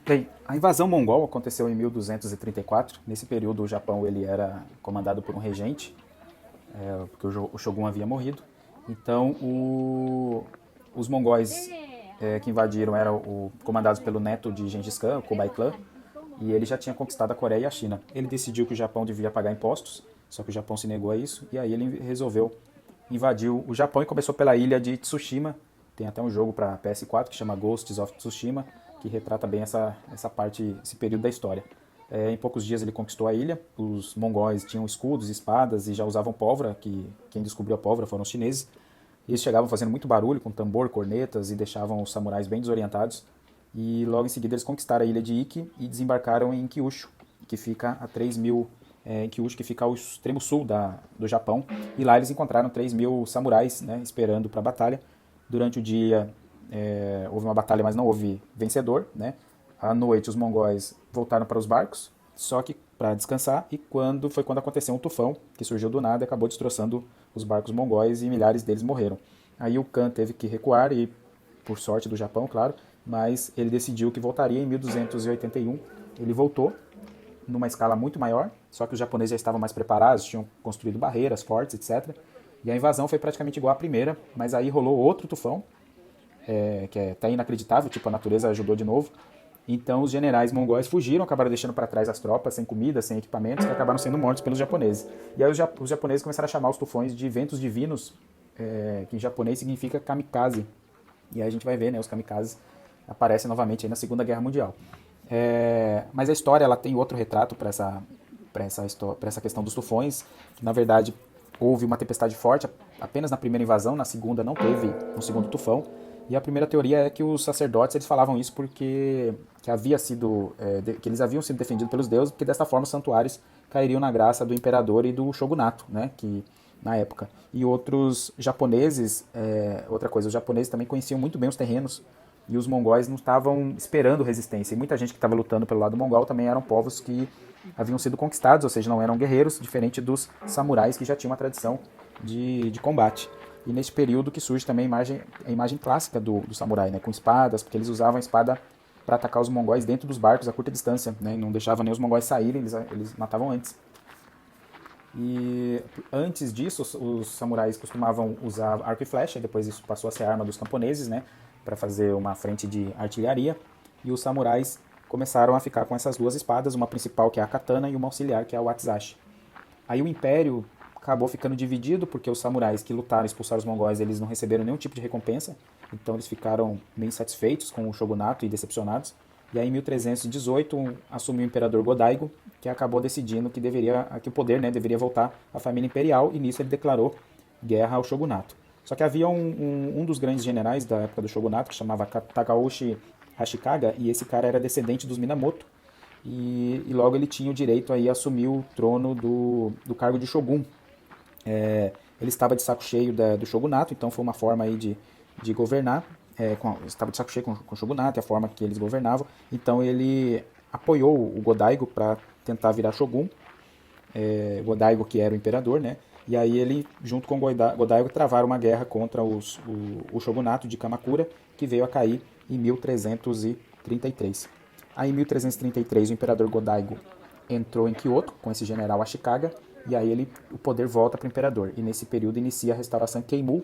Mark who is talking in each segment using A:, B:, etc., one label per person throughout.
A: Bem, a invasão mongol aconteceu em 1234. Nesse período, o Japão ele era comandado por um regente, porque o Shogun havia morrido. Então, os mongóis que invadiram eram comandados pelo neto de Gengis Khan, o Kublai Khan, e ele já tinha conquistado a Coreia e a China. Ele decidiu que o Japão devia pagar impostos, só que o Japão se negou a isso, e aí ele resolveu invadir o Japão e começou pela ilha de Tsushima. Tem até um jogo para PS4 que chama Ghosts of Tsushima, que retrata bem essa parte, esse período da história. Em poucos dias ele conquistou a ilha. Os mongóis tinham escudos, espadas e já usavam pólvora, que quem descobriu a pólvora foram os chineses. Eles chegavam fazendo muito barulho com tambor, cornetas e deixavam os samurais bem desorientados. E logo em seguida eles conquistaram a ilha de Iki e desembarcaram em Kyushu, que fica a 3.000 em Kyushu, que fica ao extremo sul do Japão. E lá eles encontraram 3.000 samurais, né, esperando para a batalha. Durante o dia houve uma batalha, mas não houve vencedor, né? À noite os mongóis voltaram para os barcos, só que para descansar, e foi quando aconteceu um tufão que surgiu do nada e acabou destroçando os barcos mongóis e milhares deles morreram. Aí o Khan teve que recuar, e por sorte do Japão, claro, mas ele decidiu que voltaria em 1281. Ele voltou numa escala muito maior, só que os japoneses já estavam mais preparados, tinham construído barreiras fortes, etc. E a invasão foi praticamente igual à primeira, mas aí rolou outro tufão, que é até inacreditável, tipo, a natureza ajudou de novo. Então os generais mongóis fugiram, acabaram deixando para trás as tropas, sem comida, sem equipamentos, e acabaram sendo mortos pelos japoneses. E aí os japoneses começaram a chamar os tufões de ventos divinos, que em japonês significa kamikaze. E aí a gente vai ver, né, os kamikazes aparecem novamente aí na Segunda Guerra Mundial. Mas a história ela tem outro retrato para essa questão dos tufões, que na verdade houve uma tempestade forte apenas na primeira invasão, na segunda não teve um segundo tufão. E a primeira teoria é que os sacerdotes eles falavam isso porque que eles haviam sido defendidos pelos deuses, porque desta forma os santuários cairiam na graça do imperador e do shogunato, né, que na época. E outros japoneses, outra coisa, os japoneses também conheciam muito bem os terrenos, e os mongóis não estavam esperando resistência. E muita gente que estava lutando pelo lado mongol também eram povos que haviam sido conquistados, ou seja, não eram guerreiros, diferente dos samurais que já tinham uma tradição de combate. E neste período que surge também a imagem clássica do samurai, né, com espadas, porque eles usavam a espada para atacar os mongóis dentro dos barcos a curta distância, né, e não deixavam nem os mongóis saírem, eles matavam antes. E antes disso, os samurais costumavam usar arco e flecha, depois isso passou a ser a arma dos camponeses, né, para fazer uma frente de artilharia, e os samurais começaram a ficar com essas duas espadas, uma principal que é a katana e uma auxiliar que é o wakizashi. Aí o império acabou ficando dividido porque os samurais que lutaram e expulsaram os mongóis eles não receberam nenhum tipo de recompensa, então eles ficaram bem insatisfeitos com o shogunato e decepcionados. E aí em 1318 assumiu o imperador Go-Daigo, que acabou decidindo que o poder, né, deveria voltar à família imperial, e nisso ele declarou guerra ao shogunato. Só que havia um dos grandes generais da época do shogunato, que chamava Takauji Hashikaga, e esse cara era descendente dos Minamoto, e logo ele tinha o direito aí a assumir o trono do cargo de shogun. Ele estava de saco cheio do shogunato, então foi uma forma aí de governar. Estava de saco cheio com o shogunato e a forma que eles governavam. Então ele apoiou o Go-Daigo para tentar virar shogun. Go-Daigo que era o imperador, né? E aí ele, junto com o Go-Daigo, travaram uma guerra contra o shogunato de Kamakura, que veio a cair em 1333. Aí em 1333 o imperador Go-Daigo entrou em Kyoto com esse general Ashikaga, e aí o poder volta para o imperador. E nesse período inicia a restauração Keimu,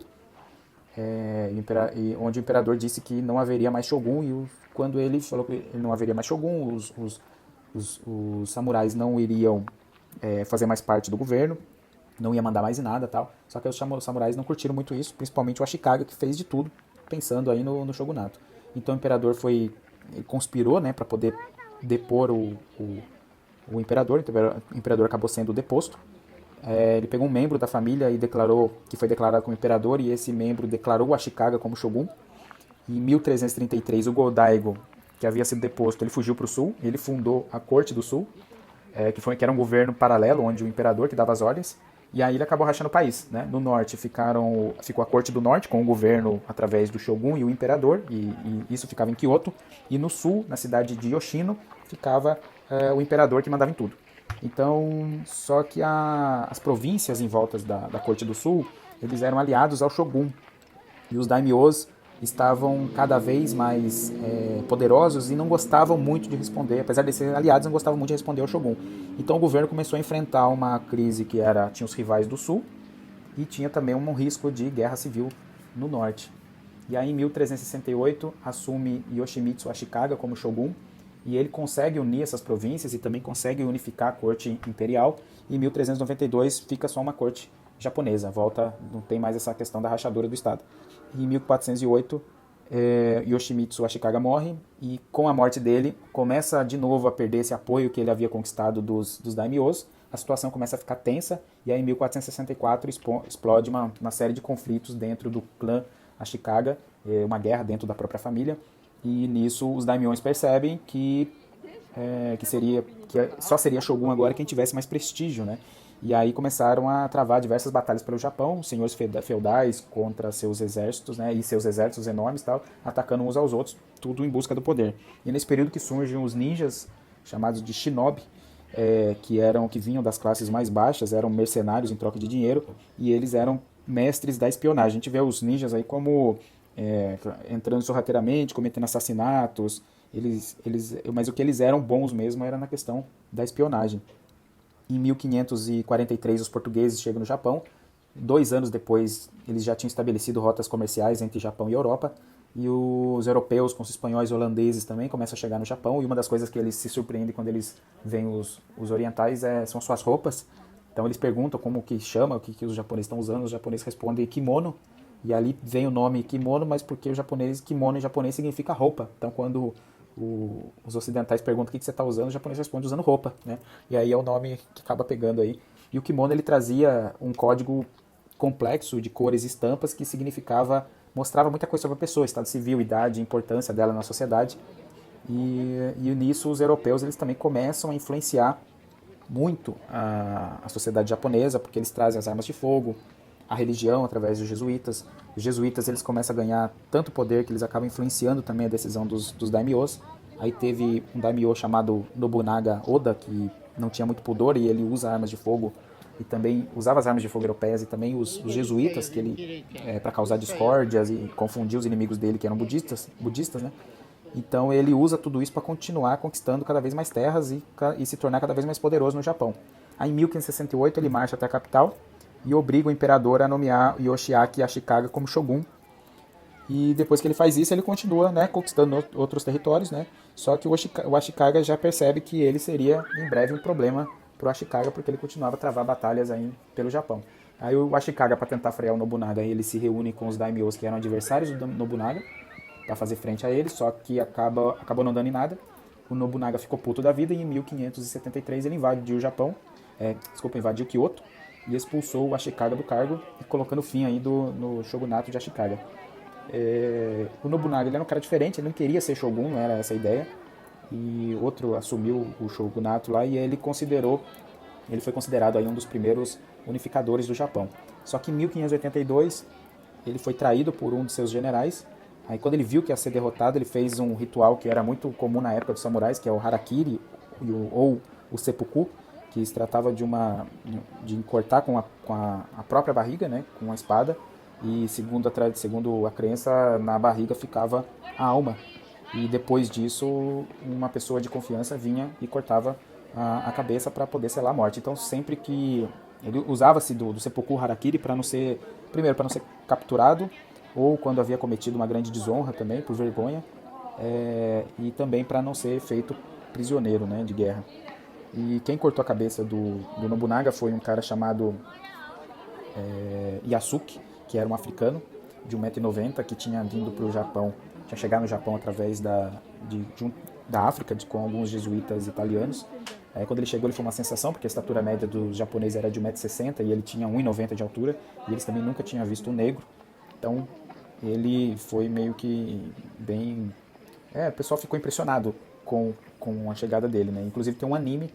A: onde o imperador disse que não haveria mais shogun, e quando ele falou que não haveria mais shogun, os samurais não iriam fazer mais parte do governo, não ia mandar mais em nada tal. Só que os samurais não curtiram muito isso, principalmente o Ashikaga, que fez de tudo pensando aí no shogunato. Então o imperador conspirou, né, para poder depor o imperador. O imperador acabou sendo deposto. Ele pegou um membro da família e declarou que foi declarado como imperador, e esse membro declarou o Ashikaga como shogun. Em 1333 o Go-Daigo, que havia sido deposto, ele fugiu para o sul, e ele fundou a Corte do Sul, que era um governo paralelo, onde o imperador que dava as ordens, e aí ele acabou rachando o país, né? No norte ficou a Corte do Norte, com o governo através do shogun e o imperador, e isso ficava em Kyoto, e no sul, na cidade de Yoshino, ficava o imperador que mandava em tudo. Então, só que as províncias em volta da Corte do Sul, eles eram aliados ao shogun, e os daimyos estavam cada vez mais poderosos e não gostavam muito de responder, apesar de serem aliados, não gostavam muito de responder ao Shogun. Então o governo começou a enfrentar uma crise que tinha os rivais do sul e tinha também um risco de guerra civil no norte. E aí em 1368 assume Yoshimitsu Ashikaga como Shogun e ele consegue unir essas províncias e também consegue unificar a corte imperial e em 1392 fica só uma corte japonesa, não tem mais essa questão da rachadura do estado. E em 1408 Yoshimitsu Ashikaga morre e com a morte dele começa de novo a perder esse apoio que ele havia conquistado dos daimyos, a situação começa a ficar tensa e aí em 1464 explode uma série de conflitos dentro do clã Ashikaga, uma guerra dentro da própria família e nisso os daimyos percebem que só seria Shogun agora quem tivesse mais prestígio, né? E aí começaram a travar diversas batalhas pelo Japão, senhores feudais contra seus exércitos, né, e seus exércitos enormes, tal, atacando uns aos outros, tudo em busca do poder. E nesse período que surgem os ninjas, chamados de shinobi, que vinham das classes mais baixas, eram mercenários em troca de dinheiro, e eles eram mestres da espionagem. A gente vê os ninjas aí como entrando sorrateiramente, cometendo assassinatos, mas o que eles eram bons mesmo era na questão da espionagem. Em 1543 os portugueses chegam no Japão. 2 anos depois eles já tinham estabelecido rotas comerciais entre Japão e Europa. E os europeus com os espanhóis e holandeses também começam a chegar no Japão. E uma das coisas que eles se surpreendem quando eles veem os orientais são suas roupas. Então eles perguntam como que chama, o que os japoneses estão usando. Os japoneses respondem kimono. E ali vem o nome kimono, mas porque o japonês, kimono em japonês significa roupa. Então quando os ocidentais perguntam o que você está usando, o japonês responde usando roupa, né? E aí é o nome que acaba pegando aí. E o kimono ele trazia um código complexo de cores e estampas que mostrava muita coisa sobre a pessoa, estado civil, idade, importância dela na sociedade. E nisso os europeus eles também começam a influenciar muito a sociedade japonesa, porque eles trazem as armas de fogo, a religião através dos jesuítas. Os jesuítas eles começam a ganhar tanto poder que eles acabam influenciando também a decisão dos daimyos. Aí teve um daimyo chamado Nobunaga Oda, que não tinha muito pudor e ele usa armas de fogo e também usava as armas de fogo europeias e também os jesuítas que ele para causar discórdias e confundir os inimigos dele que eram budistas, né? Então ele usa tudo isso para continuar conquistando cada vez mais terras e se tornar cada vez mais poderoso no Japão. Aí em 1568 ele marcha até a capital e obriga o imperador a nomear Yoshiaki Ashikaga como shogun. E depois que ele faz isso, ele continua, né, conquistando outros territórios, né? Só que o Ashikaga já percebe que ele seria em breve um problema para o Ashikaga, porque ele continuava a travar batalhas aí pelo Japão. Aí o Ashikaga, para tentar frear o Nobunaga, ele se reúne com os daimyos que eram adversários do Nobunaga para fazer frente a ele, só que acabou não dando em nada. O Nobunaga ficou puto da vida e em 1573 ele invadiu o Japão, invadiu Kyoto e expulsou o Ashikaga do cargo, colocando fim aí no shogunato de Ashikaga. O Nobunaga ele era um cara diferente, ele não queria ser shogun, não era essa a ideia, e outro assumiu o shogunato lá e ele foi considerado aí um dos primeiros unificadores do Japão. Só que em 1582 ele foi traído por um de seus generais. Aí quando ele viu que ia ser derrotado, ele fez um ritual que era muito comum na época dos samurais, que é o harakiri ou o seppuku, que se tratava de cortar com a própria barriga, né, com uma espada, e segundo a crença, na barriga ficava a alma. E depois disso, uma pessoa de confiança vinha e cortava a cabeça para poder selar a morte. Então sempre que ele usava-se do seppuku harakiri para não ser capturado, ou quando havia cometido uma grande desonra também, por vergonha, e também para não ser feito prisioneiro, né, de guerra. E quem cortou a cabeça do Nobunaga foi um cara chamado Yasuke, que era um africano de 1,90 m, que tinha vindo para o Japão, tinha chegado no Japão através da África, com alguns jesuítas italianos. Quando ele chegou, ele foi uma sensação, porque a estatura média dos japoneses era de 1,60 m e ele tinha 1,90 m de altura, e eles também nunca tinham visto um negro. Então ele foi meio que bem... o pessoal ficou impressionado com a chegada dele, né? Inclusive tem um anime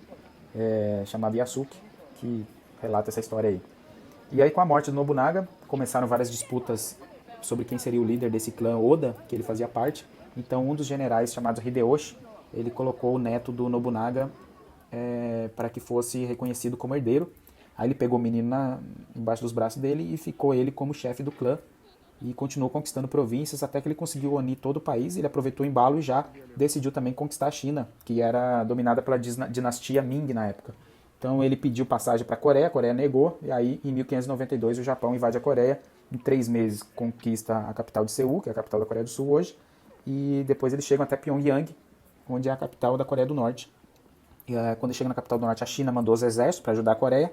A: chamado Yasuke que relata essa história aí. E aí com a morte do Nobunaga começaram várias disputas sobre quem seria o líder desse clã Oda, que ele fazia parte. Então um dos generais, chamado Hideyoshi, ele colocou o neto do Nobunaga para que fosse reconhecido como herdeiro. Aí ele pegou o menino embaixo dos braços dele e ficou ele como chefe do clã. e continuou conquistando províncias até que ele conseguiu unir todo o país. Ele aproveitou o embalo e já decidiu também conquistar a China, que era dominada pela dinastia Ming na época. Então ele pediu passagem para a Coreia negou, e aí em 1592 o Japão invade a Coreia. Em 3 meses conquista a capital de Seul, que é a capital da Coreia do Sul hoje, e depois eles chegam até Pyongyang, onde é a capital da Coreia do Norte. E quando chega na capital do Norte, a China mandou os exércitos para ajudar a Coreia.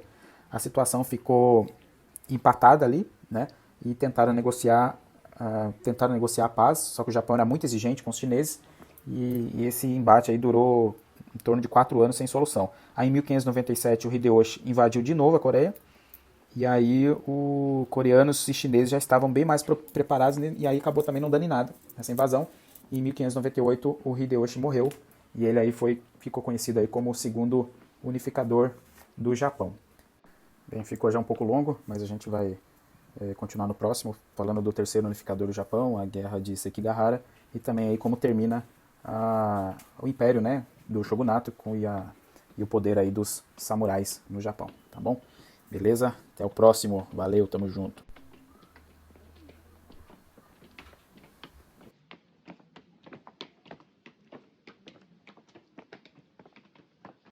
A: A situação ficou empatada ali, né? E tentaram negociar a paz, só que o Japão era muito exigente com os chineses, e esse embate aí durou em torno de 4 anos sem solução. Aí em 1597 o Hideyoshi invadiu de novo a Coreia, e aí os coreanos e chineses já estavam bem mais preparados, e aí acabou também não dando em nada essa invasão. E em 1598 o Hideyoshi morreu, e ele aí ficou conhecido aí como o segundo unificador do Japão. Bem, ficou já um pouco longo, mas a gente vai continuar no próximo, falando do terceiro unificador do Japão, a Guerra de Sekigahara, e também aí como termina o império, né, do shogunato e o poder aí dos samurais no Japão, tá bom? Beleza? Até o próximo. Valeu, tamo junto.